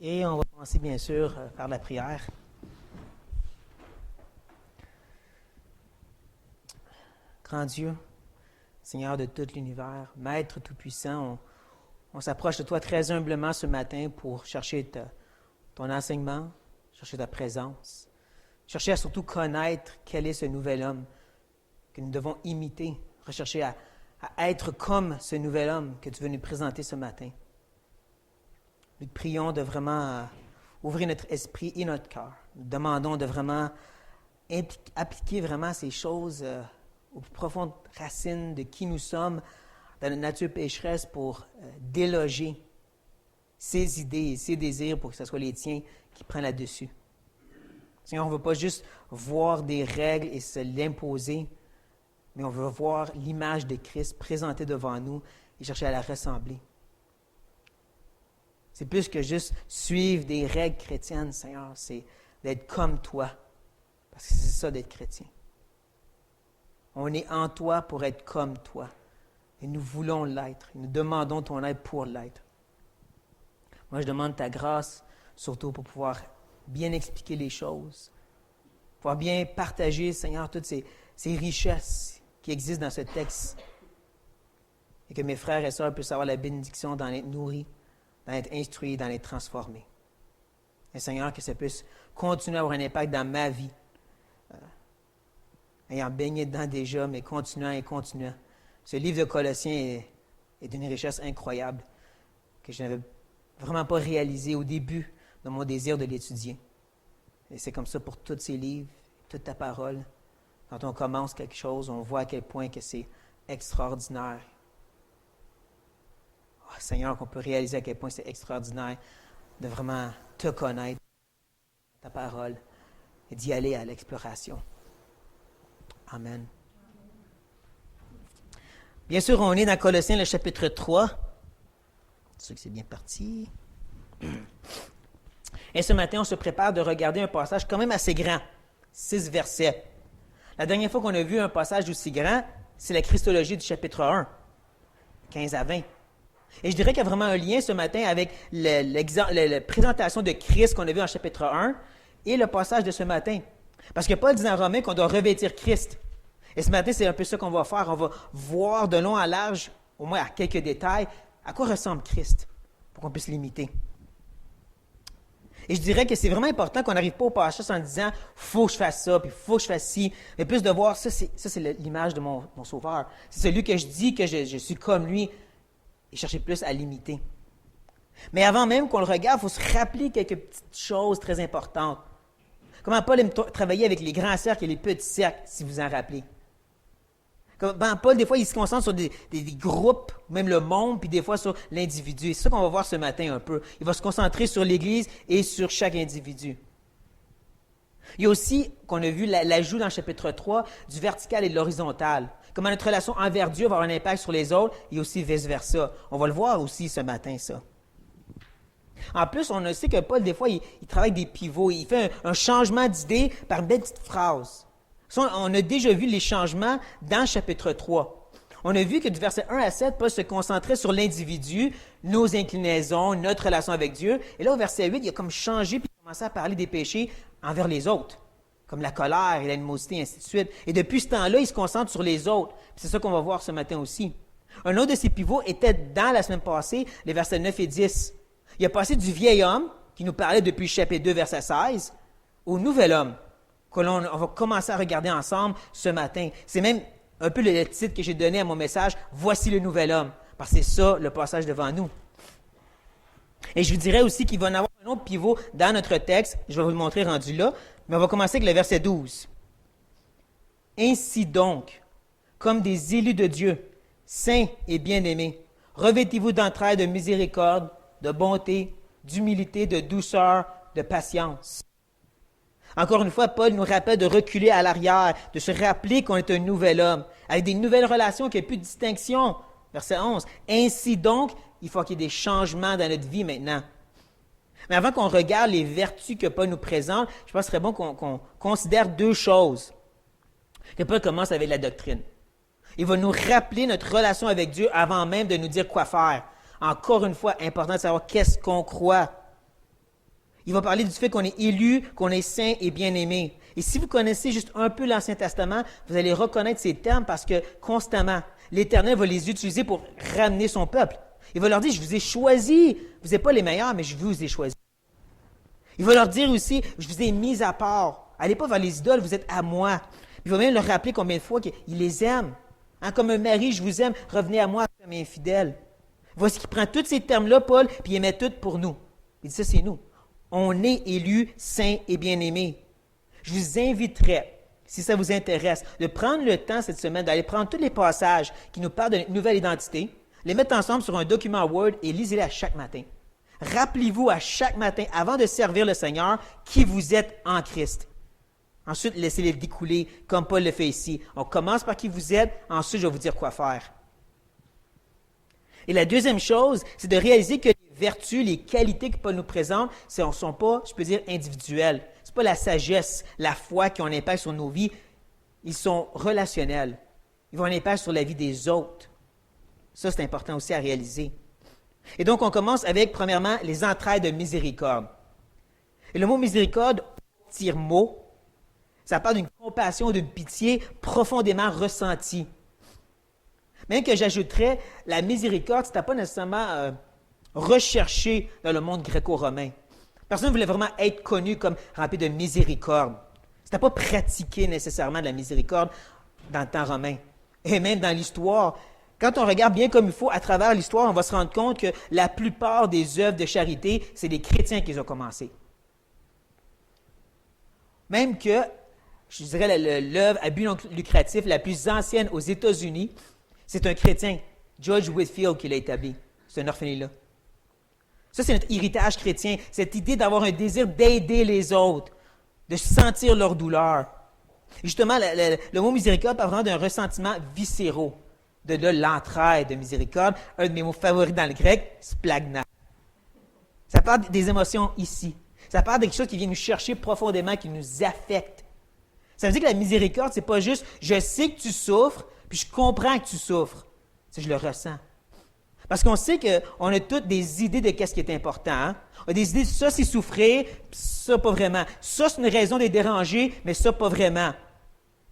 Et on va commencer bien sûr par la prière. Grand Dieu, Seigneur de tout l'univers, Maître tout-puissant, on s'approche de toi très humblement ce matin pour chercher ton enseignement, chercher ta présence, chercher à surtout connaître quel est ce nouvel homme que nous devons imiter, rechercher à être comme ce nouvel homme que tu veux nous présenter ce matin. Nous te prions de vraiment ouvrir notre esprit et notre cœur. Nous te demandons de vraiment appliquer vraiment ces choses aux plus profondes racines de qui nous sommes dans notre nature pécheresse pour déloger ces idées et ces désirs pour que ce soit les tiens qui prennent là-dessus. Seigneur, on ne veut pas juste voir des règles et se l'imposer, mais on veut voir l'image de Christ présentée devant nous et chercher à la ressembler. C'est plus que juste suivre des règles chrétiennes, Seigneur, c'est d'être comme toi, parce que c'est ça d'être chrétien. On est en toi pour être comme toi, et nous voulons l'être, et nous demandons ton aide pour l'être. Moi, je demande ta grâce, surtout pour pouvoir bien expliquer les choses, pouvoir bien partager, Seigneur, toutes ces richesses qui existent dans ce texte, et que mes frères et sœurs puissent avoir la bénédiction d'en être nourris, d'en être instruits, d'en être transformés. Et Seigneur, que ça puisse continuer à avoir un impact dans ma vie, ayant baigné dedans déjà, mais continuant et continuant. Ce livre de Colossiens est d'une richesse incroyable que je n'avais vraiment pas réalisé au début de mon désir de l'étudier. Et c'est comme ça pour tous ces livres, toute ta parole. Quand on commence quelque chose, on voit à quel point que c'est extraordinaire. Oh, Seigneur, qu'on peut réaliser à quel point c'est extraordinaire de vraiment te connaître, ta parole, et d'y aller à l'exploration. Amen. Bien sûr, on est dans Colossiens, le chapitre 3. C'est sûr que c'est bien parti. Et ce matin, on se prépare de regarder un passage quand même assez grand, 6 versets. La dernière fois qu'on a vu un passage aussi grand, c'est la Christologie du chapitre 1, 15 à 20. Et je dirais qu'il y a vraiment un lien ce matin avec la présentation de Christ qu'on a vu en chapitre 1 et le passage de ce matin. Parce que Paul dit dans Romains qu'on doit revêtir Christ. Et ce matin, c'est un peu ça qu'on va faire. On va voir de long à large, au moins à quelques détails, à quoi ressemble Christ, pour qu'on puisse l'imiter. Et je dirais que c'est vraiment important qu'on n'arrive pas au passage en disant « faut que je fasse ça, puis faut que je fasse ci », mais plus de voir, ça c'est l'image de mon Sauveur. C'est celui que je dis que je suis comme lui, et chercher plus à l'imiter. Mais avant même qu'on le regarde, il faut se rappeler quelques petites choses très importantes. Comment Paul aime travailler avec les grands cercles et les petits cercles, si vous en rappelez. Paul, des fois, il se concentre sur des groupes, même le monde, puis des fois sur l'individu. Et c'est ça qu'on va voir ce matin un peu. Il va se concentrer sur l'Église et sur chaque individu. Il y a aussi, qu'on a vu l'ajout dans le chapitre 3, du vertical et de l'horizontal. Comment notre relation envers Dieu va avoir un impact sur les autres et aussi vice-versa. On va le voir aussi ce matin, ça. En plus, on sait que Paul, des fois, il travaille des pivots. Il fait un changement d'idée par une belle petite phrase. Ça, on a déjà vu les changements dans le chapitre 3. On a vu que du verset 1 à 7, Paul se concentrait sur l'individu, nos inclinaisons, notre relation avec Dieu. Et là, au verset 8, il a comme changé puis il a commencé à parler des péchés envers les autres, comme la colère et l'animosité, et ainsi de suite. Et depuis ce temps-là, il se concentre sur les autres. C'est ça qu'on va voir ce matin aussi. Un autre de ces pivots était dans la semaine passée, les versets 9 et 10. Il a passé du vieil homme, qui nous parlait depuis le chapitre 2, verset 16, au nouvel homme, on va commencer à regarder ensemble ce matin. C'est même un peu le titre que j'ai donné à mon message, « Voici le nouvel homme », parce que c'est ça le passage devant nous. Et je vous dirais aussi qu'il va y en avoir un autre pivot dans notre texte, je vais vous le montrer rendu là, mais on va commencer avec le verset 12. « Ainsi donc, comme des élus de Dieu, saints et bien-aimés, revêtez-vous d'entrailles de miséricorde, de bonté, d'humilité, de douceur, de patience. » Encore une fois, Paul nous rappelle de reculer à l'arrière, de se rappeler qu'on est un nouvel homme, avec des nouvelles relations, qu'il n'y a plus de distinction. Verset 11. « Ainsi donc, il faut qu'il y ait des changements dans notre vie maintenant. » Mais avant qu'on regarde les vertus que Paul nous présente, je pense que ce serait bon qu'on considère deux choses. Que Paul commence avec la doctrine. Il va nous rappeler notre relation avec Dieu avant même de nous dire quoi faire. Encore une fois, important de savoir qu'est-ce qu'on croit. Il va parler du fait qu'on est élu, qu'on est saint et bien-aimé. Et si vous connaissez juste un peu l'Ancien Testament, vous allez reconnaître ces termes parce que constamment, l'Éternel va les utiliser pour ramener son peuple. Il va leur dire, je vous ai choisi. Vous n'êtes pas les meilleurs, mais je vous ai choisi. Il va leur dire aussi, je vous ai mis à part. Allez pas vers les idoles, vous êtes à moi. Il va même leur rappeler combien de fois qu'il les aime. Hein, comme un mari, je vous aime, revenez à moi comme infidèle. Voici qu'il prend tous ces termes-là, Paul, puis il les met tous pour nous. Il dit, ça, c'est nous. On est élus, saints et bien-aimés. Je vous inviterai, si ça vous intéresse, de prendre le temps cette semaine d'aller prendre tous les passages qui nous parlent de notre nouvelle identité, les mettre ensemble sur un document Word et lisez-les à chaque matin. Rappelez-vous à chaque matin, avant de servir le Seigneur, qui vous êtes en Christ. Ensuite, laissez-les découler comme Paul le fait ici. On commence par qui vous êtes, ensuite je vais vous dire quoi faire. Et la deuxième chose, c'est de réaliser que les vertus, les qualités que Paul nous présente, ce ne sont pas, je peux dire, individuelles. Ce n'est pas la sagesse, la foi qui ont un impact sur nos vies. Ils sont relationnels. Ils vont avoir un impact sur la vie des autres. Ça, c'est important aussi à réaliser. Et donc, on commence avec, premièrement, les entrailles de miséricorde. Et le mot miséricorde, tire mot, ça parle d'une compassion, d'une pitié profondément ressentie. Même que j'ajouterais, la miséricorde, ce n'était pas nécessairement recherché dans le monde gréco-romain. Personne ne voulait vraiment être connu comme rempli de miséricorde. Ce n'était pas pratiqué nécessairement de la miséricorde dans le temps romain. Et même dans l'histoire, quand on regarde bien comme il faut à travers l'histoire, on va se rendre compte que la plupart des œuvres de charité, c'est les chrétiens qui les ont commencées. Même que, je dirais, l'œuvre à but non lucratif la plus ancienne aux États-Unis, c'est un chrétien, George Whitefield, qui l'a établi. C'est un orphelinat. Ça, c'est notre héritage chrétien, cette idée d'avoir un désir d'aider les autres, de sentir leur douleur. Et justement, le mot miséricorde parle vraiment d'un ressentiment viscéraux, de là l'entraide de miséricorde. Un de mes mots favoris dans le grec, splagna. Ça parle des émotions ici. Ça parle de quelque chose qui vient nous chercher profondément, qui nous affecte. Ça veut dire que la miséricorde, c'est pas juste « je sais que tu souffres », puis je comprends que tu souffres. C'est je le ressens. Parce qu'on sait qu'on a toutes des idées de qu'est-ce qui est important. Hein? On a des idées, ça c'est souffrir, puis ça pas vraiment. Ça c'est une raison de les déranger, mais ça pas vraiment.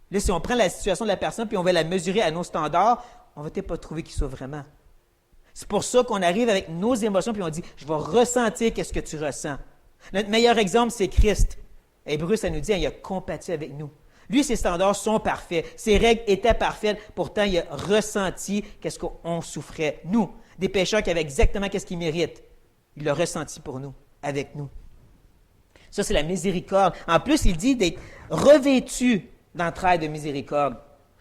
Là, si on prend la situation de la personne puis on va la mesurer à nos standards, on va peut-être pas trouver qu'il souffre vraiment. C'est pour ça qu'on arrive avec nos émotions puis on dit, je vais ressentir qu'est-ce que tu ressens. Notre meilleur exemple, c'est Christ. Hébreu, ça nous dit, il a compati avec nous. Lui, ses standards sont parfaits. Ses règles étaient parfaites. Pourtant, il a ressenti qu'est-ce qu'on souffrait. Nous, des pécheurs qui avaient exactement qu'est-ce qu'ils méritent. Il l'a ressenti pour nous, avec nous. Ça, c'est la miséricorde. En plus, il dit d'être revêtu d'entrailles de miséricorde.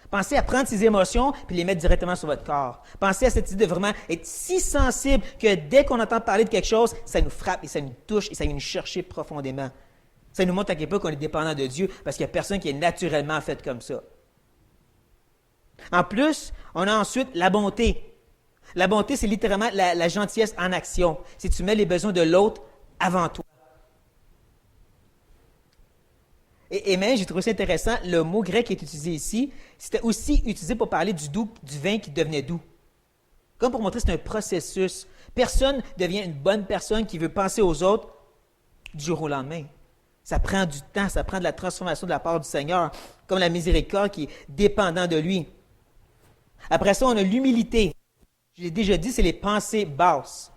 Pensez à prendre ces émotions puis les mettre directement sur votre corps. Pensez à cette idée de vraiment être si sensible que dès qu'on entend parler de quelque chose, ça nous frappe et ça nous touche et ça vient nous chercher profondément. Ça nous montre à quel point on est dépendant de Dieu parce qu'il n'y a personne qui est naturellement fait comme ça. En plus, on a ensuite la bonté. La bonté, c'est littéralement la gentillesse en action. Si tu mets les besoins de l'autre avant toi. Et même, j'ai trouvé ça intéressant, le mot grec qui est utilisé ici, c'était aussi utilisé pour parler du vin qui devenait doux. Comme pour montrer que c'est un processus. Personne devient une bonne personne qui veut penser aux autres du jour au lendemain. Ça prend du temps, ça prend de la transformation de la part du Seigneur, comme la miséricorde qui est dépendant de lui. Après ça, on a l'humilité. Je l'ai déjà dit, c'est les pensées basses.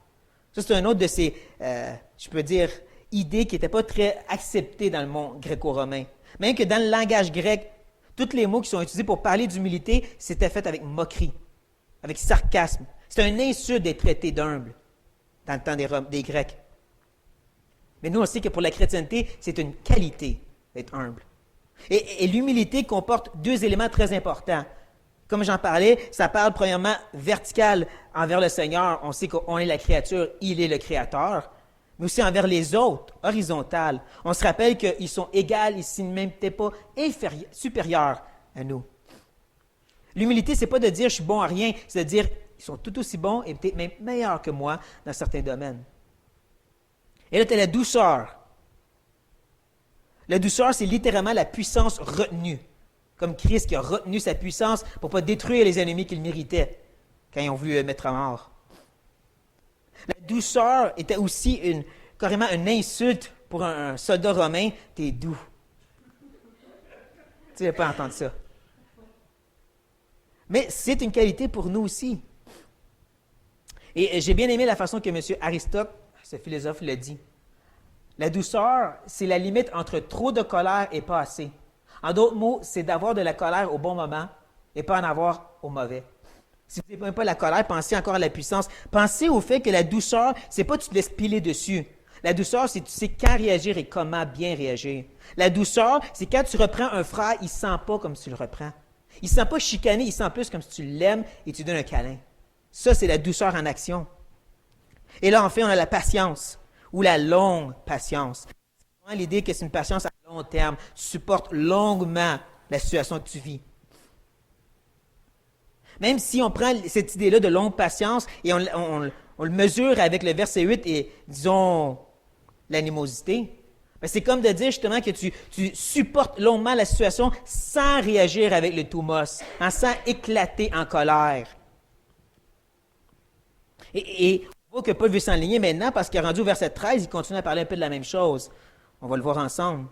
Ça, c'est un autre de ces, je peux dire, idées qui n'étaient pas très acceptées dans le monde gréco-romain. Même que dans le langage grec, tous les mots qui sont utilisés pour parler d'humilité, c'était fait avec moquerie, avec sarcasme. C'est un insulte d'être traité d'humble dans le temps des Grecs. Mais nous, on sait que pour la chrétienté, c'est une qualité d'être humble. Et l'humilité comporte deux éléments très importants. Comme j'en parlais, ça parle premièrement vertical envers le Seigneur. On sait qu'on est la créature, il est le Créateur. Mais aussi envers les autres, horizontal. On se rappelle qu'ils sont égaux, ils ne même peut-être pas supérieurs à nous. L'humilité, ce n'est pas de dire « je suis bon à rien », c'est de dire « ils sont tout aussi bons et peut-être même meilleurs que moi dans certains domaines ». Et là, tu as la douceur. La douceur, c'est littéralement la puissance retenue. Comme Christ qui a retenu sa puissance pour ne pas détruire les ennemis qu'il méritait quand ils ont voulu le mettre à mort. La douceur était aussi carrément une insulte pour un soldat romain, tu es doux. Tu ne vas pas entendre ça. Mais c'est une qualité pour nous aussi. Et j'ai bien aimé la façon que M. Aristote, ce philosophe, le dit. La douceur, c'est la limite entre trop de colère et pas assez. En d'autres mots, c'est d'avoir de la colère au bon moment et pas en avoir au mauvais. Si vous n'aimez pas la colère, pensez encore à la puissance. Pensez au fait que la douceur, c'est pas tu te laisses piler dessus. La douceur, c'est tu sais quand réagir et comment bien réagir. La douceur, c'est quand tu reprends un frère, il ne sent pas comme tu le reprends. Il ne sent pas chicané, il sent plus comme si tu l'aimes et tu donnes un câlin. Ça, c'est la douceur en action. Et là, enfin, on a la patience ou la longue patience. C'est vraiment l'idée que c'est une patience à long terme. Tu supportes longuement la situation que tu vis. Même si on prend cette idée-là de longue patience et on le mesure avec le verset 8 et, disons, l'animosité, ben c'est comme de dire justement que tu supportes longuement la situation sans réagir avec le thumos, sans éclater en colère. Et on voit que Paul veut s'enligner maintenant parce qu'il est rendu au verset 13, il continue à parler un peu de la même chose. On va le voir ensemble.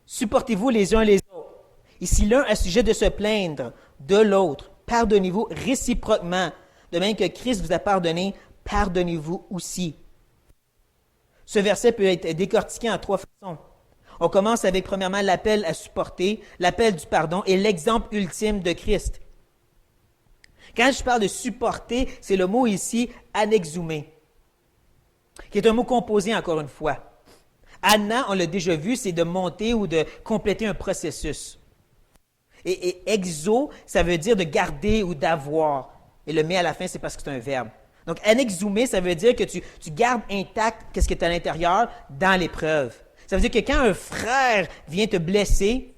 Supportez-vous les uns les autres. Et si l'un a sujet de se plaindre de l'autre, pardonnez-vous réciproquement. De même que Christ vous a pardonné, pardonnez-vous aussi. Ce verset peut être décortiqué en 3 façons. On commence avec, premièrement, l'appel à supporter, l'appel du pardon et l'exemple ultime de Christ. Quand je parle de supporter, c'est le mot ici « anexoumer », qui est un mot composé encore une fois. Anna, on l'a déjà vu, c'est de monter ou de compléter un processus. Et exo, ça veut dire de garder ou d'avoir. Et le mais à la fin, c'est parce que c'est un verbe. Donc, anexoumer, ça veut dire que tu gardes intact qu'est-ce qui est à l'intérieur dans l'épreuve. Ça veut dire que quand un frère vient te blesser,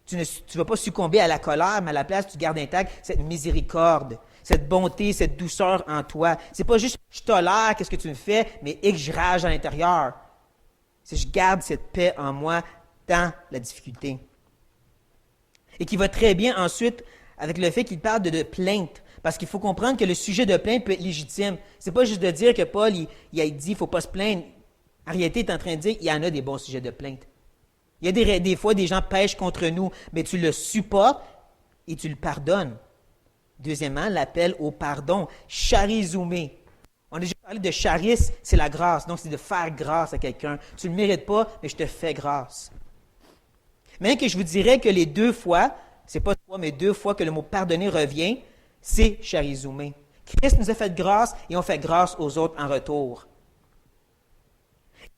tu ne vas pas succomber à la colère, mais à la place, tu gardes intact cette miséricorde, cette bonté, cette douceur en toi. C'est pas juste je tolère qu'est-ce que tu me fais, mais et que je rage à l'intérieur. C'est je garde cette paix en moi dans la difficulté. Et qui va très bien ensuite avec le fait qu'il parle de plainte. Parce qu'il faut comprendre que le sujet de plainte peut être légitime. C'est pas juste de dire que Paul, il a dit qu'il ne faut pas se plaindre. En réalité, il est en train de dire qu'il y en a des bons sujets de plainte. Il y a des fois, des gens pêchent contre nous, mais tu le supportes et tu le pardonnes. Deuxièmement, l'appel au pardon. Charizoumé. On a déjà parlé de charis, c'est la grâce. Donc, c'est de faire grâce à quelqu'un. Tu ne le mérites pas, mais je te fais grâce. Même que je vous dirais que les 2 fois, c'est pas 3, mais 2 fois que le mot pardonner revient, c'est charizoumé. Christ nous a fait grâce et on fait grâce aux autres en retour.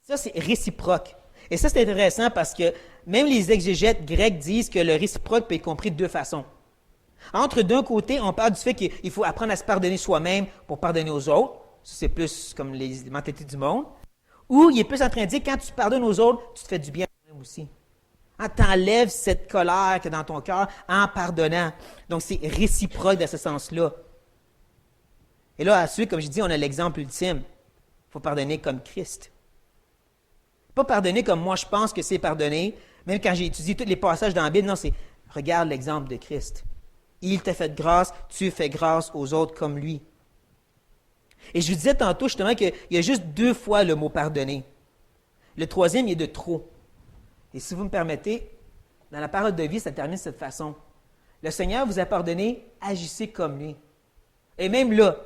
Ça, c'est réciproque. Et ça, c'est intéressant parce que même les exégètes grecs disent que le réciproque peut être compris de 2 façons. Entre d'un côté, on parle du fait qu'il faut apprendre à se pardonner soi-même pour pardonner aux autres. Ça, c'est plus comme les mentalités du monde. Ou il est plus en train de dire, quand tu pardonnes aux autres, tu te fais du bien à toi-même aussi. Tu enlèves cette colère que dans ton cœur en pardonnant. Donc, c'est réciproque dans ce sens-là. Et là, ensuite, comme je dis, on a l'exemple ultime. Il faut pardonner comme Christ. Pas pardonner comme moi je pense que c'est pardonner. Même quand j'ai étudié tous les passages dans la Bible, non, c'est regarde l'exemple de Christ. Il t'a fait grâce, tu fais grâce aux autres comme lui. Et je vous disais tantôt justement qu'il y a juste 2 fois le mot pardonner. Le troisième, il est de trop. Et si vous me permettez, dans la parole de vie, ça termine de cette façon. Le Seigneur vous a pardonné, agissez comme lui. Et même là,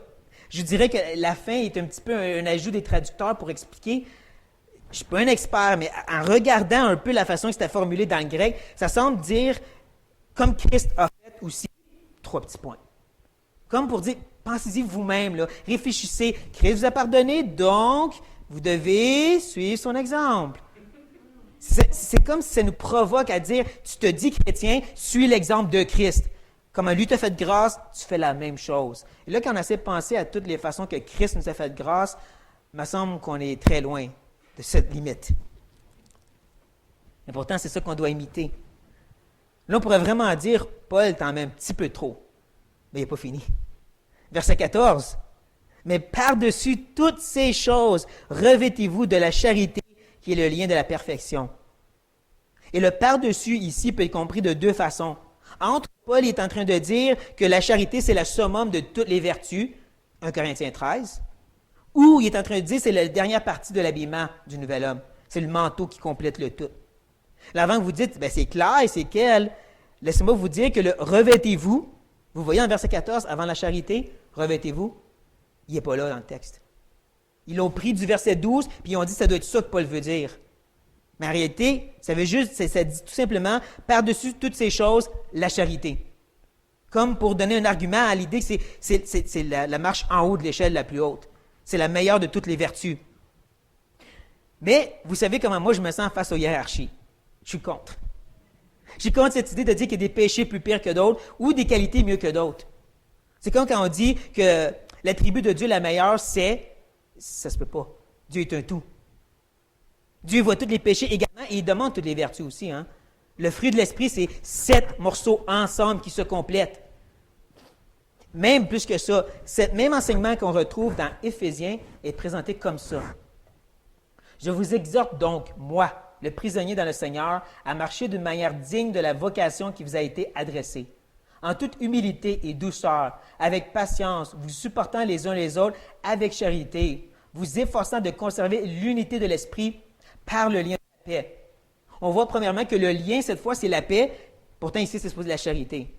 je dirais que la fin est un petit peu un ajout des traducteurs pour expliquer. Je ne suis pas un expert, mais en regardant un peu la façon que c'était formulé dans le grec, ça semble dire, comme Christ a fait aussi, 3 petits points. Comme pour dire, pensez-y vous-même, là, réfléchissez, Christ vous a pardonné, donc vous devez suivre son exemple. C'est comme si ça nous provoque à dire, tu te dis chrétien, suis l'exemple de Christ. Comme lui t'a fait grâce, tu fais la même chose. Et là, quand on essaie de penser à toutes les façons que Christ nous a fait grâce, il me semble qu'on est très loin de cette limite. Et pourtant, c'est ça qu'on doit imiter. Là, on pourrait vraiment dire, Paul t'en met un petit peu trop. Mais il n'est pas fini. Verset 14. Mais par-dessus toutes ces choses, revêtez-vous de la charité qui est le lien de la perfection. Et le par-dessus ici peut être compris de 2 façons. Entre Paul est en train de dire que la charité, c'est la summum de toutes les vertus, 1 Corinthiens 13, ou il est en train de dire que c'est la dernière partie de l'habillement du nouvel homme, C'est le manteau qui complète le tout. Là, avant que vous dites, c'est clair, c'est quel? Laissez-moi vous dire que le revêtez-vous, vous voyez en verset 14, avant la charité, revêtez-vous, il n'est pas là dans le texte. Ils l'ont pris du verset 12, puis ils ont dit, ça doit être ça que Paul veut dire. Mais en réalité, ça dit tout simplement, par-dessus toutes ces choses, la charité. Comme pour donner un argument à l'idée que c'est la marche en haut de l'échelle la plus haute. C'est la meilleure de toutes les vertus. Mais vous savez comment moi je me sens face aux hiérarchies. Je suis contre. Je suis contre cette idée de dire qu'il y a des péchés plus pires que d'autres ou des qualités mieux que d'autres. C'est comme quand on dit que l'attribut de Dieu la meilleure, c'est, ça se peut pas. Dieu est un tout. Dieu voit tous les péchés également et il demande toutes les vertus aussi. Hein? Le fruit de l'esprit, c'est 7 morceaux ensemble qui se complètent. Même plus que ça, ce même enseignement qu'on retrouve dans Éphésiens est présenté comme ça. Je vous exhorte donc, moi, le prisonnier dans le Seigneur, à marcher d'une manière digne de la vocation qui vous a été adressée, en toute humilité et douceur, avec patience, vous supportant les uns les autres avec charité, vous efforçant de conserver l'unité de l'esprit par le lien de la paix. On voit premièrement que le lien, cette fois, c'est la paix. Pourtant, ici, c'est supposé la charité.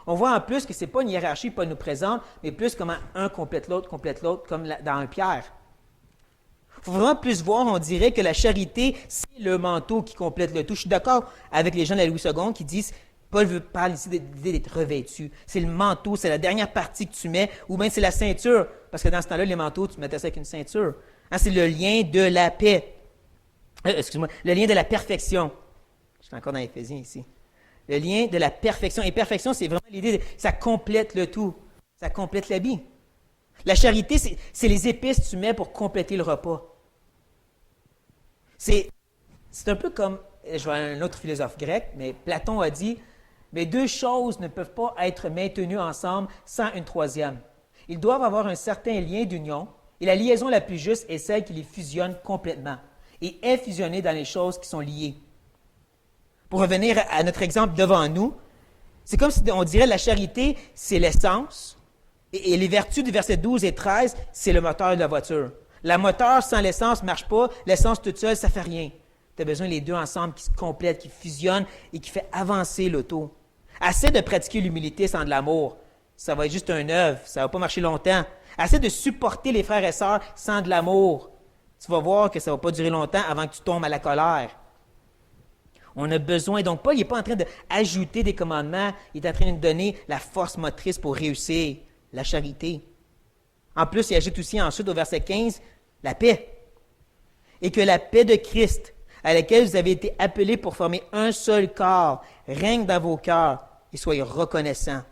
On voit en plus que ce n'est pas une hiérarchie Paul nous présente, mais plus comment un complète l'autre, comme dans un Pierre. Il faut vraiment plus voir, on dirait que la charité, c'est le manteau qui complète le tout. Je suis d'accord avec les gens de la Louis II qui disent, Paul parle ici de l'idée d'être revêtu. C'est le manteau, c'est la dernière partie que tu mets, ou bien c'est la ceinture, parce que dans ce temps-là, les manteaux, tu mettais ça avec une ceinture. Hein, c'est le lien de la paix. Le lien de la perfection. Je suis encore dans Éphésiens ici. Le lien de la perfection. Et perfection, c'est vraiment l'idée, ça complète le tout. Ça complète l'habit. La charité, c'est les épices que tu mets pour compléter le repas. C'est un peu comme, je vois un autre philosophe grec, mais Platon a dit, mais deux choses ne peuvent pas être maintenues ensemble sans une troisième. Ils doivent avoir un certain lien d'union, et la liaison la plus juste est celle qui les fusionne complètement et est fusionnée dans les choses qui sont liées. Pour revenir à notre exemple devant nous, c'est comme si on dirait la charité, c'est l'essence, et les vertus du verset 12 et 13, c'est le moteur de la voiture. La moteur sans l'essence ne marche pas, l'essence toute seule, ça ne fait rien. Tu as besoin des deux ensemble qui se complètent, qui fusionnent et qui fait avancer l'auto. Assez de pratiquer l'humilité sans de l'amour. Ça va être juste un œuvre, ça ne va pas marcher longtemps. Assez de supporter les frères et sœurs sans de l'amour. Tu vas voir que ça ne va pas durer longtemps avant que tu tombes à la colère. On a besoin, donc Paul n'est pas en train d'ajouter des commandements, il est en train de donner la force motrice pour réussir, la charité. En plus, il ajoute aussi ensuite au verset 15, la paix. Et que la paix de Christ, à laquelle vous avez été appelés pour former un seul corps, règne dans vos cœurs et soyez reconnaissants.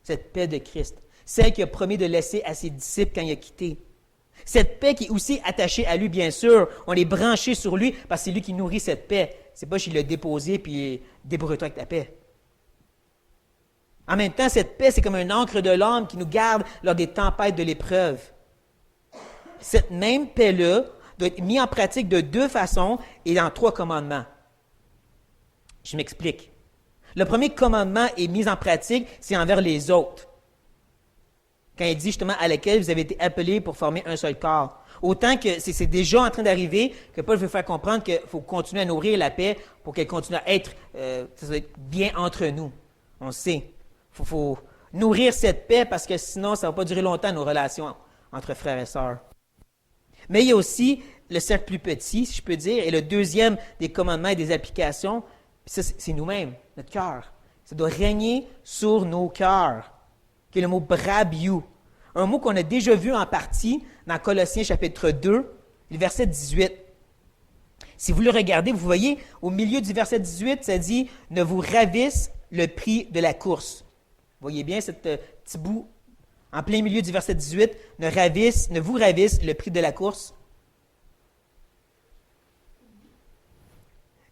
Cette paix de Christ, celle qu'il a promis de laisser à ses disciples quand il a quitté. Cette paix qui est aussi attachée à lui, bien sûr. On est branché sur lui parce que c'est lui qui nourrit cette paix. C'est pas qu'il l'a déposé puis débrouille-toi avec ta paix. En même temps, cette paix, c'est comme un ancre de l'âme qui nous garde lors des tempêtes de l'épreuve. Cette même paix-là doit être mise en pratique de deux façons et dans 3 commandements. Je m'explique. Le premier commandement est mis en pratique, c'est envers les autres. Quand il dit justement à laquelle vous avez été appelés pour former un seul corps. Autant que c'est déjà en train d'arriver que Paul veut faire comprendre qu'il faut continuer à nourrir la paix pour qu'elle continue à être, ça doit être bien entre nous. On sait. Il faut nourrir cette paix parce que sinon, ça ne va pas durer longtemps nos relations entre frères et sœurs. Mais il y a aussi le cercle plus petit, si je peux dire, et le deuxième des commandements et des applications, ça, c'est nous-mêmes, notre cœur. Ça doit régner sur nos cœurs, qui est le mot brabiou. Un mot qu'on a déjà vu en partie dans Colossiens chapitre 2, le verset 18. Si vous le regardez, vous voyez, au milieu du verset 18, ça dit « Ne vous ravisse le prix de la course ». Vous voyez bien ce petit bout en plein milieu du verset 18, « Ne vous ravisse le prix de la course ».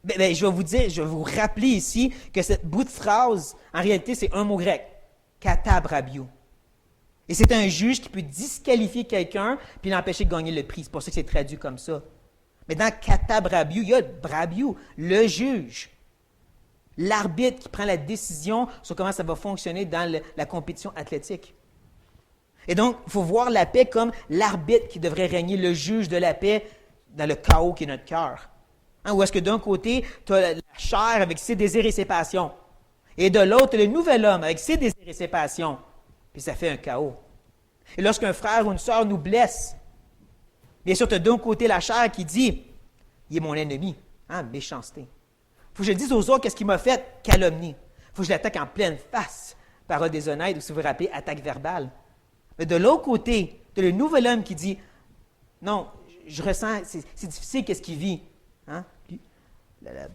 Je vais vous dire, je vais vous rappeler ici que cette bout de phrase, en réalité, c'est un mot grec, « katabrabiou ». Et c'est un juge qui peut disqualifier quelqu'un puis l'empêcher de gagner le prix. C'est pour ça que c'est traduit comme ça. Mais dans katabrabiou, il y a brabiou, le juge. L'arbitre qui prend la décision sur comment ça va fonctionner dans la compétition athlétique. Et donc, il faut voir la paix comme l'arbitre qui devrait régner, le juge de la paix dans le chaos qui est notre cœur. Hein, ou est-ce que d'un côté, tu as la chair avec ses désirs et ses passions, et de l'autre, le nouvel homme avec ses désirs et ses passions, puis ça fait un chaos. Et lorsqu'un frère ou une sœur nous blesse, bien sûr, tu as d'un côté la chair qui dit, il est mon ennemi, hein, méchanceté. Il faut que je dise aux autres qu'est-ce qu'il m'a fait, calomnie. Il faut que je l'attaque en pleine face, parole déshonnête, ou si vous vous rappelez, attaque verbale. Mais de l'autre côté, tu as le nouvel homme qui dit, non, je ressens, c'est difficile, qu'est-ce qu'il vit. Hein? La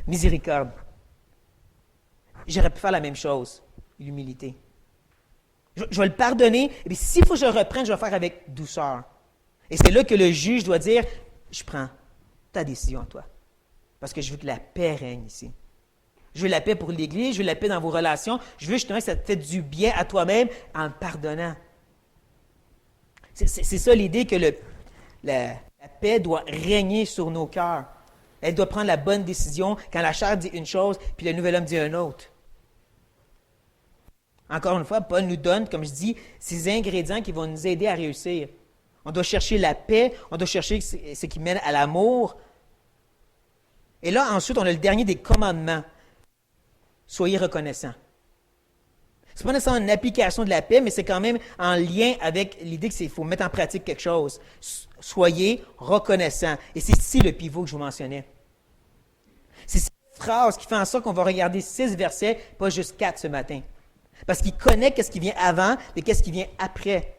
miséricorde. J'aurais pu faire la même chose, l'humilité. Je vais le pardonner, et puis s'il faut que je le reprenne, je vais le faire avec douceur. Et c'est là que le juge doit dire, je prends ta décision à toi, parce que je veux que la paix règne ici. Je veux la paix pour l'Église, je veux la paix dans vos relations, je veux justement que ça te fait du bien à toi-même en le pardonnant. C'est ça l'idée que la paix doit régner sur nos cœurs. Elle doit prendre la bonne décision quand la chair dit une chose, puis le nouvel homme dit une autre. Encore une fois, Paul nous donne, comme je dis, ces ingrédients qui vont nous aider à réussir. On doit chercher la paix, on doit chercher ce qui mène à l'amour. Et là, ensuite, on a le dernier des commandements. Soyez reconnaissants. Ce n'est pas nécessairement une application de la paix, mais c'est quand même en lien avec l'idée qu'il faut mettre en pratique quelque chose. Soyez reconnaissants. Et c'est ici le pivot que je vous mentionnais. C'est cette phrase qui fait en sorte qu'on va regarder 6 versets, pas juste 4 ce matin. Parce qu'il connaît ce qui vient avant et qu'est-ce qui vient après.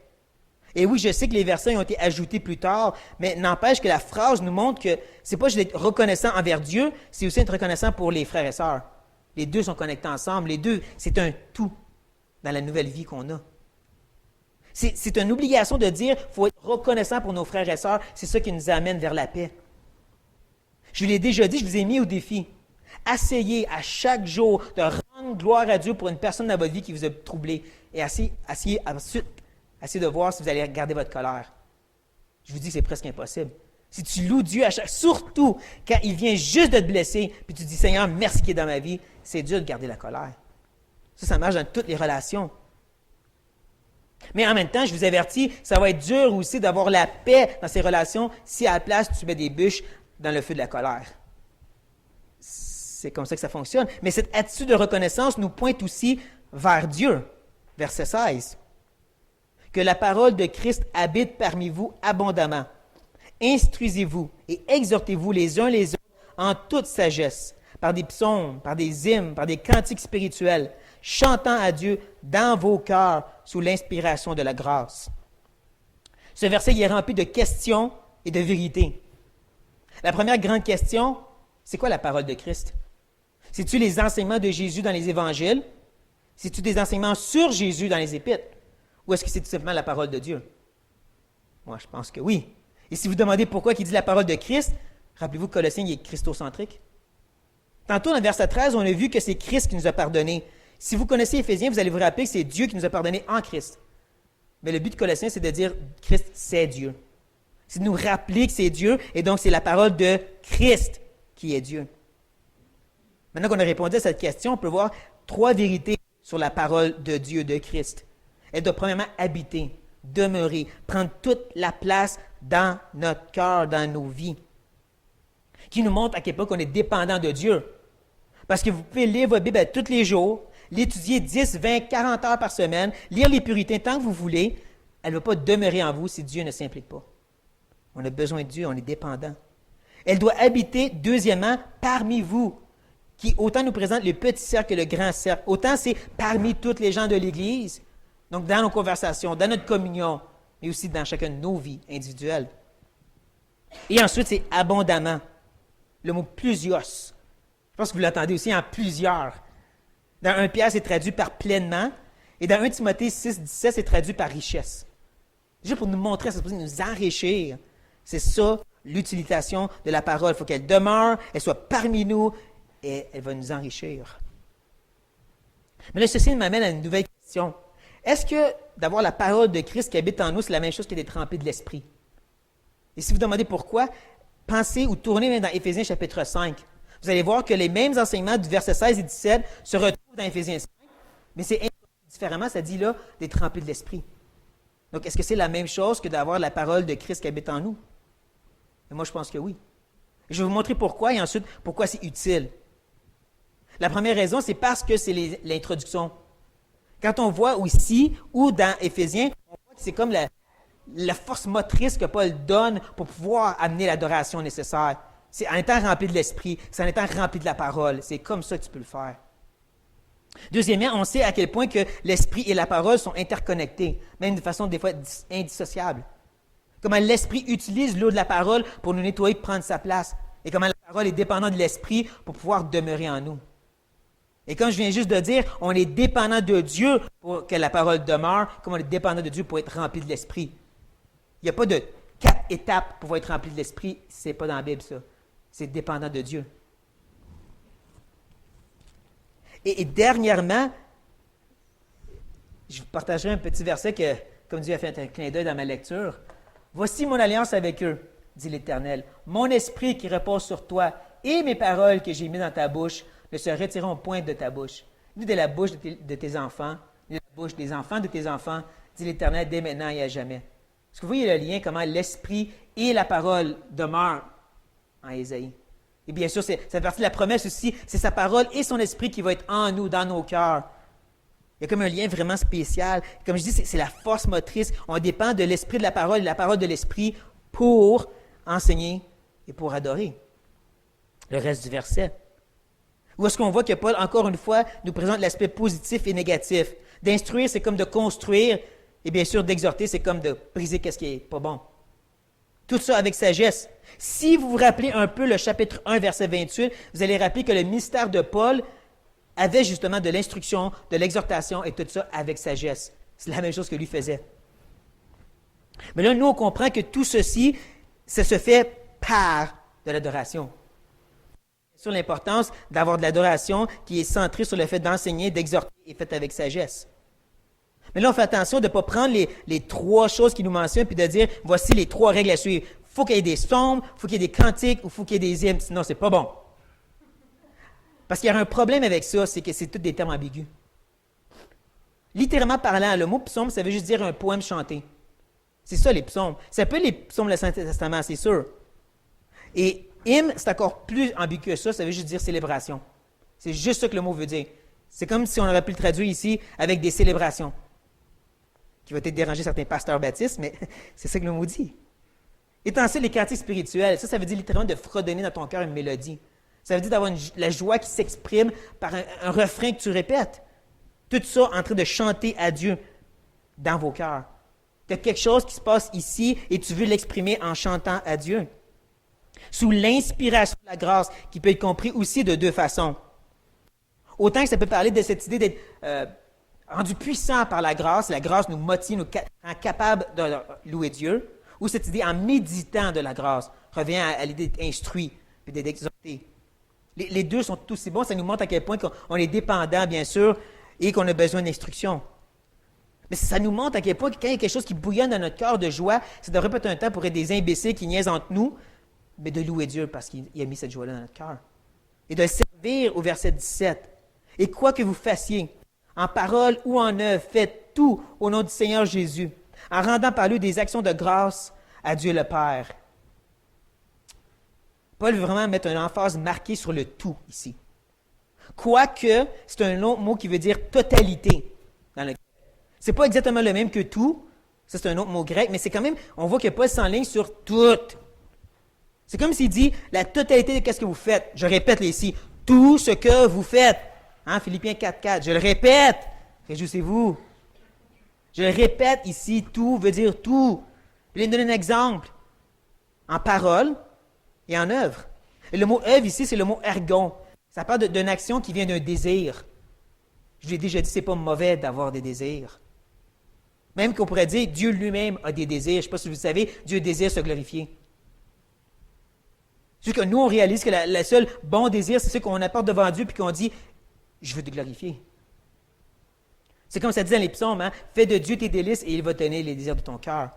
Et oui, je sais que les versets ont été ajoutés plus tard, mais n'empêche que la phrase nous montre que ce n'est pas juste d'être reconnaissant envers Dieu, c'est aussi être reconnaissant pour les frères et sœurs. Les deux sont connectés ensemble. Les deux, c'est un tout dans la nouvelle vie qu'on a. C'est une obligation de dire qu'il faut être reconnaissant pour nos frères et sœurs. C'est ça qui nous amène vers la paix. Je vous l'ai déjà dit, je vous ai mis au défi. Essayez à chaque jour de rendre gloire à Dieu pour une personne dans votre vie qui vous a troublé. Et essayez ensuite de voir si vous allez garder votre colère. Je vous dis que c'est presque impossible. Si tu loues Dieu surtout quand il vient juste de te blesser, puis tu dis, Seigneur, merci qu'il est dans ma vie, c'est dur de garder la colère. Ça marche dans toutes les relations. Mais en même temps, je vous avertis, ça va être dur aussi d'avoir la paix dans ces relations si à la place, tu mets des bûches dans le feu de la colère. C'est comme ça que ça fonctionne. Mais cette attitude de reconnaissance nous pointe aussi vers Dieu. Verset 16. Que la parole de Christ habite parmi vous abondamment. Instruisez-vous et exhortez-vous les uns les autres en toute sagesse, par des psaumes, par des hymnes, par des cantiques spirituels, chantant à Dieu dans vos cœurs sous l'inspiration de la grâce. Ce verset il est rempli de questions et de vérités. La première grande question, c'est quoi la parole de Christ? C'est-tu les enseignements de Jésus dans les évangiles? C'est-tu des enseignements sur Jésus dans les épîtres? Ou est-ce que c'est tout simplement la parole de Dieu? Moi, je pense que oui. Et si vous demandez pourquoi il dit la parole de Christ, rappelez-vous que Colossiens est christocentrique. Tantôt, dans le verset 13, on a vu que c'est Christ qui nous a pardonnés. Si vous connaissez Éphésiens, vous allez vous rappeler que c'est Dieu qui nous a pardonnés en Christ. Mais le but de Colossiens, c'est de dire Christ, c'est Dieu. C'est de nous rappeler que c'est Dieu, et donc c'est la parole de Christ qui est Dieu. Maintenant qu'on a répondu à cette question, on peut voir 3 vérités sur la parole de Dieu, de Christ. Elle doit premièrement habiter, demeurer, prendre toute la place dans notre cœur, dans nos vies, qui nous montre à quel point on est dépendant de Dieu. Parce que vous pouvez lire votre Bible tous les jours, l'étudier 10, 20, 40 heures par semaine, lire les Puritains tant que vous voulez, elle ne va pas demeurer en vous si Dieu ne s'implique pas. On a besoin de Dieu, on est dépendant. Elle doit habiter, deuxièmement, parmi vous, qui autant nous présente le petit cercle que le grand cercle, autant c'est parmi toutes les gens de l'Église, donc dans nos conversations, dans notre communion, mais aussi dans chacune de nos vies individuelles. Et ensuite, c'est abondamment. Le mot plusieurs. Je pense que vous l'entendez aussi en plusieurs. Dans 1 Pierre, c'est traduit par pleinement. Et dans 1 Timothée 6, 17, c'est traduit par richesse. Juste pour nous montrer, c'est supposé nous enrichir. C'est ça, l'utilisation de la parole. Il faut qu'elle demeure, elle soit parmi nous, et elle va nous enrichir. Mais là, ceci m'amène à une nouvelle question. Est-ce que d'avoir la parole de Christ qui habite en nous, c'est la même chose que d'être rempli de l'Esprit? Et si vous demandez pourquoi, pensez ou tournez même dans Éphésiens chapitre 5. Vous allez voir que les mêmes enseignements du verset 16 et 17 se retrouvent dans Éphésiens 5, mais c'est différemment, ça dit là, d'être rempli de l'Esprit. Donc, est-ce que c'est la même chose que d'avoir la parole de Christ qui habite en nous? Mais moi, je pense que oui. Et je vais vous montrer pourquoi et ensuite pourquoi c'est utile. La première raison, c'est parce que c'est l'introduction. Quand on voit ici ou dans Éphésiens, on voit que c'est comme la force motrice que Paul donne pour pouvoir amener l'adoration nécessaire. C'est en étant rempli de l'Esprit, c'est en étant rempli de la parole. C'est comme ça que tu peux le faire. Deuxièmement, on sait à quel point que l'Esprit et la parole sont interconnectés, même de façon des fois indissociable. Comment l'Esprit utilise l'eau de la parole pour nous nettoyer et prendre sa place. Et comment la parole est dépendante de l'Esprit pour pouvoir demeurer en nous. Et comme je viens juste de dire, on est dépendant de Dieu pour que la parole demeure, comme on est dépendant de Dieu pour être rempli de l'Esprit. Il n'y a pas de 4 étapes pour être rempli de l'Esprit, ce n'est pas dans la Bible ça. C'est dépendant de Dieu. Et dernièrement, je vous partagerai un petit verset que, comme Dieu a fait un clin d'œil dans ma lecture. « Voici mon alliance avec eux, dit l'Éternel. Mon esprit qui repose sur toi et mes paroles que j'ai mises dans ta bouche ne se retireront point de ta bouche, ni de la bouche de tes enfants, ni de la bouche des enfants de tes enfants, dit l'Éternel, dès maintenant et à jamais. » Est-ce que vous voyez le lien, comment l'esprit et la parole demeurent en Ésaïe? Et bien sûr, ça fait partie de la promesse aussi, c'est sa parole et son esprit qui va être en nous, dans nos cœurs. Il y a comme un lien vraiment spécial. Comme je dis, c'est la force motrice. On dépend de l'esprit de la parole et de la parole de l'esprit pour enseigner et pour adorer. Le reste du verset. Où est-ce qu'on voit que Paul, encore une fois, nous présente l'aspect positif et négatif. D'instruire, c'est comme de construire, et bien sûr, d'exhorter, c'est comme de briser ce qui n'est pas bon. Tout ça avec sagesse. Si vous vous rappelez un peu le chapitre 1, verset 28, vous allez rappeler que le ministère de Paul avait justement de l'instruction, de l'exhortation et tout ça avec sagesse. C'est la même chose que lui faisait. Mais là, nous, on comprend que tout ceci, ça se fait par de l'adoration. Sur l'importance d'avoir de l'adoration qui est centrée sur le fait d'enseigner, d'exhorter et faite avec sagesse. Mais là, on fait attention de ne pas prendre les 3 choses qu'il nous mentionne puis de dire, voici les 3 règles à suivre. Il faut qu'il y ait des psaumes, il faut qu'il y ait des cantiques ou il faut qu'il y ait des hymnes. Sinon, c'est pas bon. Parce qu'il y a un problème avec ça, c'est que c'est tous des termes ambigus. Littéralement parlant, le mot psaume, ça veut juste dire un poème chanté. C'est ça, les psaumes. Ça peut être les psaumes de l'Ancien Testament, c'est sûr. Et hymne, c'est encore plus ambigu que ça veut juste dire célébration. C'est juste ça que le mot veut dire. C'est comme si on aurait pu le traduire ici avec des célébrations. Qui va peut-être déranger certains pasteurs baptistes, mais c'est ça que le mot dit. Étant ça, les cantiques spirituels, ça veut dire littéralement de fredonner dans ton cœur une mélodie. Ça veut dire d'avoir la joie qui s'exprime par un refrain que tu répètes. Tout ça en train de chanter à Dieu dans vos cœurs. Tu as quelque chose qui se passe ici et tu veux l'exprimer en chantant à Dieu. Sous l'inspiration de la grâce, qui peut être compris aussi de 2 façons. Autant que ça peut parler de cette idée d'être rendu puissant par la grâce nous motive, nous rend capable de louer Dieu, ou cette idée en méditant de la grâce revient à l'idée d'être instruit et d'être exhorté. Les 2 sont aussi bons, ça nous montre à quel point on est dépendant, bien sûr, et qu'on a besoin d'instruction. Mais ça nous montre à quel point, quand il y a quelque chose qui bouillonne dans notre cœur de joie, ça devrait pas être un temps pour être des imbéciles qui niaisent entre nous, mais de louer Dieu parce qu'il a mis cette joie-là dans notre cœur. Et de le servir au verset 17. Et quoi que vous fassiez, en parole ou en œuvre, faites tout au nom du Seigneur Jésus, en rendant par lui des actions de grâce à Dieu le Père. Paul veut vraiment mettre une emphase marquée sur le tout ici. Quoique, c'est un autre mot qui veut dire totalité. Ce n'est pas exactement le même que tout, ça c'est un autre mot grec, mais c'est quand même, on voit que Paul s'enligne sur tout. C'est comme s'il dit la totalité de ce que vous faites. Je répète ici, tout ce que vous faites. Hein, Philippiens 4.4, je le répète, réjouissez-vous. Je le répète ici, tout veut dire tout. Je vais donner un exemple. En parole et en œuvre. Et le mot œuvre ici, c'est le mot ergon. Ça parle d'une action qui vient d'un désir. Je l'ai déjà dit, ce n'est pas mauvais d'avoir des désirs. Même qu'on pourrait dire, Dieu lui-même a des désirs. Je ne sais pas si vous le savez, Dieu désire se glorifier. Juste que nous, on réalise que le seul bon désir, c'est ce qu'on apporte devant Dieu puis qu'on dit, je veux te glorifier. C'est comme ça dit dans les psaumes, hein? Fais de Dieu tes délices et il va te donner les désirs de ton cœur.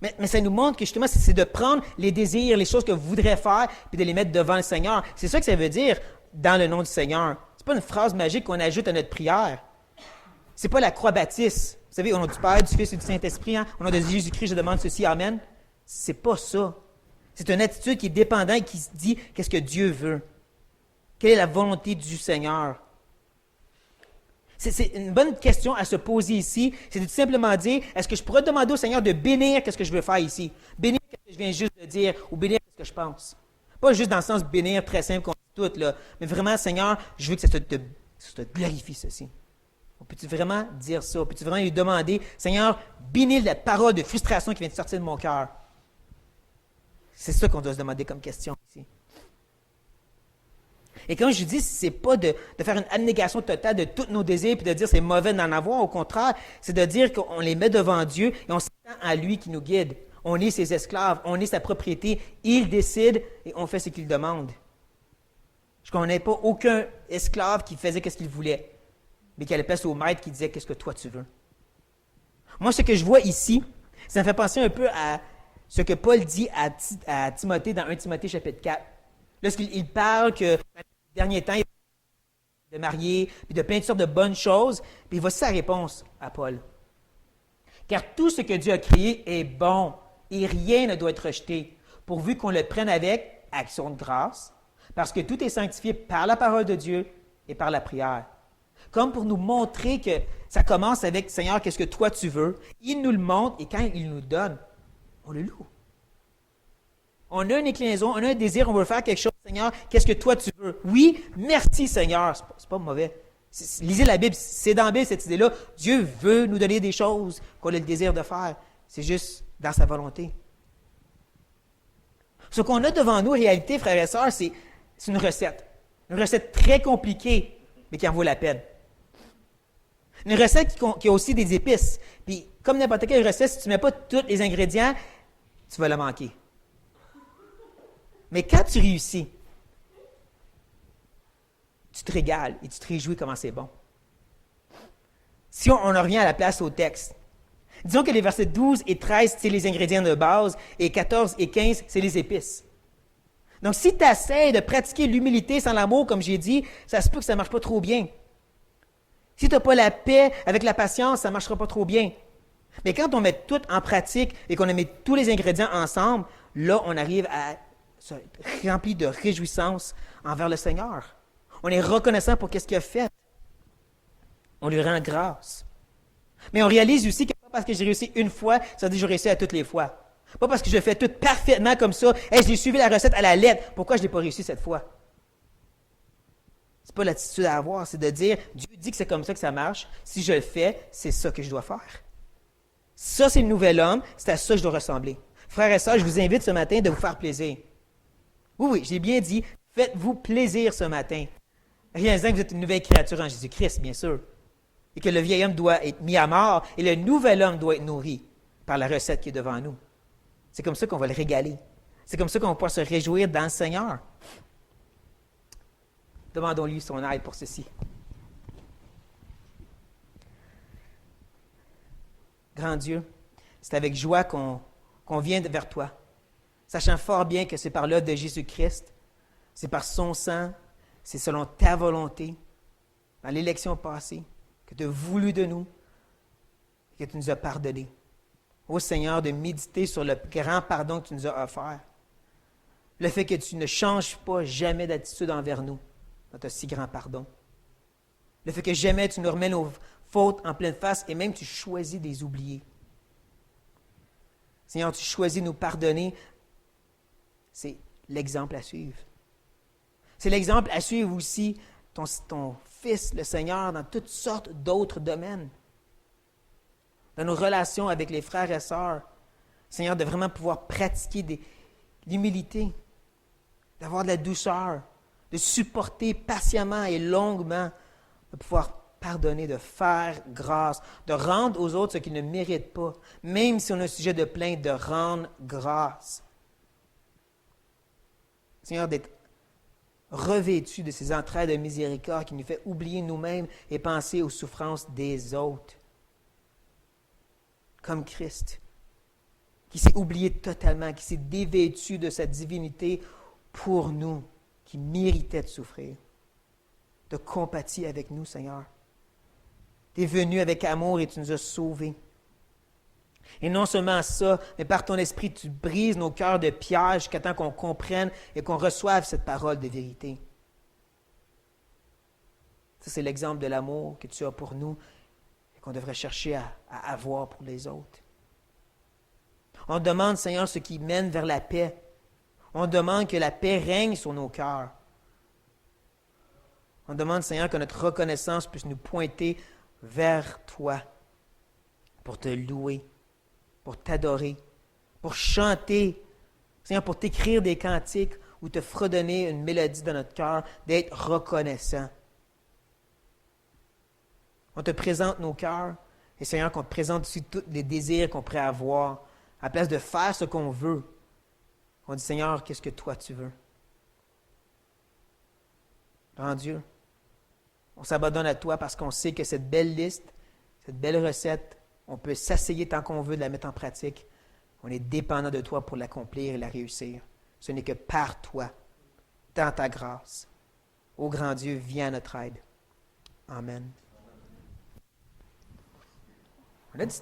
Mais ça nous montre que justement, c'est de prendre les désirs, les choses que vous voudrez faire, puis de les mettre devant le Seigneur. C'est ça que ça veut dire dans le nom du Seigneur. Ce n'est pas une phrase magique qu'on ajoute à notre prière. Ce n'est pas la croix baptiste. Vous savez, au nom du Père, du Fils et du Saint-Esprit, hein? Au nom de Jésus-Christ, je demande ceci, Amen. C'est pas ça. C'est une attitude qui est dépendante et qui se dit qu'est-ce que Dieu veut. Quelle est la volonté du Seigneur? C'est une bonne question à se poser ici. C'est de tout simplement dire, est-ce que je pourrais demander au Seigneur de bénir qu'est-ce que je veux faire ici? Bénir ce que je viens juste de dire ou bénir ce que je pense. Pas juste dans le sens bénir très simple qu'on dit tout, là, mais vraiment, Seigneur, je veux que ça te glorifie ceci. Peux-tu vraiment dire ça? Peux-tu vraiment lui demander, Seigneur, bénis la parole de frustration qui vient de sortir de mon cœur? C'est ça qu'on doit se demander comme question ici. Et comme je dis, c'est pas de faire une abnégation totale de tous nos désirs puis de dire c'est mauvais d'en avoir. Au contraire, c'est de dire qu'on les met devant Dieu et on s'attend à lui qui nous guide. On est ses esclaves, on est sa propriété. Il décide et on fait ce qu'il demande. Je ne connais pas aucun esclave qui faisait ce qu'il voulait, mais qui allait passer au maître qui disait qu'est-ce que toi tu veux. Moi, ce que je vois ici, ça me fait penser un peu à ce que Paul dit à Timothée dans 1 Timothée chapitre 4. Lorsqu'il parle que dans les derniers temps, il de marier, puis de plein de sortes de bonnes choses, puis voici sa réponse à Paul. Car tout ce que Dieu a créé est bon, et rien ne doit être rejeté, pourvu qu'on le prenne avec action de grâce, parce que tout est sanctifié par la parole de Dieu et par la prière. Comme pour nous montrer que ça commence avec « Seigneur, qu'est-ce que toi tu veux? » Il nous le montre, et quand il nous le donne, on le loue. On a une inclinaison, on a un désir, on veut faire quelque chose. Seigneur, qu'est-ce que toi tu veux? Oui, merci Seigneur. C'est pas mauvais. Lisez la Bible, c'est dans la Bible cette idée-là. Dieu veut nous donner des choses qu'on a le désir de faire. C'est juste dans sa volonté. Ce qu'on a devant nous, en réalité, frères et sœurs, c'est une recette. Une recette très compliquée, mais qui en vaut la peine. Une recette qui a aussi des épices. Puis, comme n'importe quelle recette, si tu ne mets pas tous les ingrédients, tu vas la manquer. Mais quand tu réussis, tu te régales et tu te réjouis comment c'est bon. Si on en revient à la place au texte, disons que les versets 12 et 13, c'est les ingrédients de base, et 14 et 15, c'est les épices. Donc, si tu essaies de pratiquer l'humilité sans l'amour, comme j'ai dit, ça se peut que ça ne marche pas trop bien. Si tu n'as pas la paix avec la patience, ça ne marchera pas trop bien. Mais quand on met tout en pratique et qu'on met tous les ingrédients ensemble, là, on arrive à être rempli de réjouissance envers le Seigneur. On est reconnaissant pour ce qu'il a fait. On lui rend grâce. Mais on réalise aussi que pas parce que j'ai réussi une fois, ça veut dire que je réussis à toutes les fois. Pas parce que je fais tout parfaitement comme ça. Hey, j'ai suivi la recette à la lettre. Pourquoi je ne l'ai pas réussi cette fois? Ce n'est pas l'attitude à avoir, c'est de dire, Dieu dit que c'est comme ça que ça marche. Si je le fais, c'est ça que je dois faire. Ça, c'est le nouvel homme. C'est à ça que je dois ressembler. Frères et sœurs, je vous invite ce matin de vous faire plaisir. Oui, j'ai bien dit, faites-vous plaisir ce matin. Réalisant que vous êtes une nouvelle créature en Jésus-Christ, bien sûr. Et que le vieil homme doit être mis à mort et le nouvel homme doit être nourri par la recette qui est devant nous. C'est comme ça qu'on va le régaler. C'est comme ça qu'on va pouvoir se réjouir dans le Seigneur. Demandons-lui son aide pour ceci. Grand Dieu, c'est avec joie qu'on vient vers toi, sachant fort bien que c'est par l'œuvre de Jésus-Christ, c'est par son sang, c'est selon ta volonté, dans l'élection passée, que tu as voulu de nous et que tu nous as pardonné. Ô Seigneur, de méditer sur le grand pardon que tu nous as offert. Le fait que tu ne changes pas jamais d'attitude envers nous dans ton si grand pardon. Le fait que jamais tu nous remets nos fautes en pleine face et même tu choisis de les oublier. Seigneur, tu choisis de nous pardonner. C'est l'exemple à suivre. C'est l'exemple à suivre aussi ton Fils, le Seigneur, dans toutes sortes d'autres domaines. Dans nos relations avec les frères et sœurs. Seigneur, de vraiment pouvoir pratiquer l'humilité, d'avoir de la douceur, de supporter patiemment et longuement, de pouvoir pardonner, de faire grâce, de rendre aux autres ce qu'ils ne méritent pas, même si on a un sujet de plainte, de rendre grâce. Seigneur, d'être revêtu de ces entrailles de miséricorde qui nous fait oublier nous-mêmes et penser aux souffrances des autres. Comme Christ, qui s'est oublié totalement, qui s'est dévêtu de sa divinité pour nous, qui méritait de souffrir. De compatir avec nous, Seigneur. Tu es venu avec amour et tu nous as sauvés. Et non seulement ça, mais par ton esprit, tu brises nos cœurs de pierre jusqu'à temps qu'on comprenne et qu'on reçoive cette parole de vérité. Ça, c'est l'exemple de l'amour que tu as pour nous et qu'on devrait chercher à avoir pour les autres. On demande, Seigneur, ce qui mène vers la paix. On demande que la paix règne sur nos cœurs. On demande, Seigneur, que notre reconnaissance puisse nous pointer vers toi pour te louer, pour t'adorer, pour chanter, Seigneur, pour t'écrire des cantiques ou te fredonner une mélodie dans notre cœur, d'être reconnaissant. On te présente nos cœurs et, Seigneur, qu'on te présente aussi tous les désirs qu'on pourrait avoir. À la place de faire ce qu'on veut, on dit, Seigneur, qu'est-ce que toi tu veux? Grand Dieu, on s'abandonne à toi parce qu'on sait que cette belle liste, cette belle recette, on peut s'asseyer tant qu'on veut de la mettre en pratique. On est dépendant de toi pour l'accomplir et la réussir. Ce n'est que par toi, dans ta grâce. Ô grand Dieu, viens à notre aide. Amen. On a dit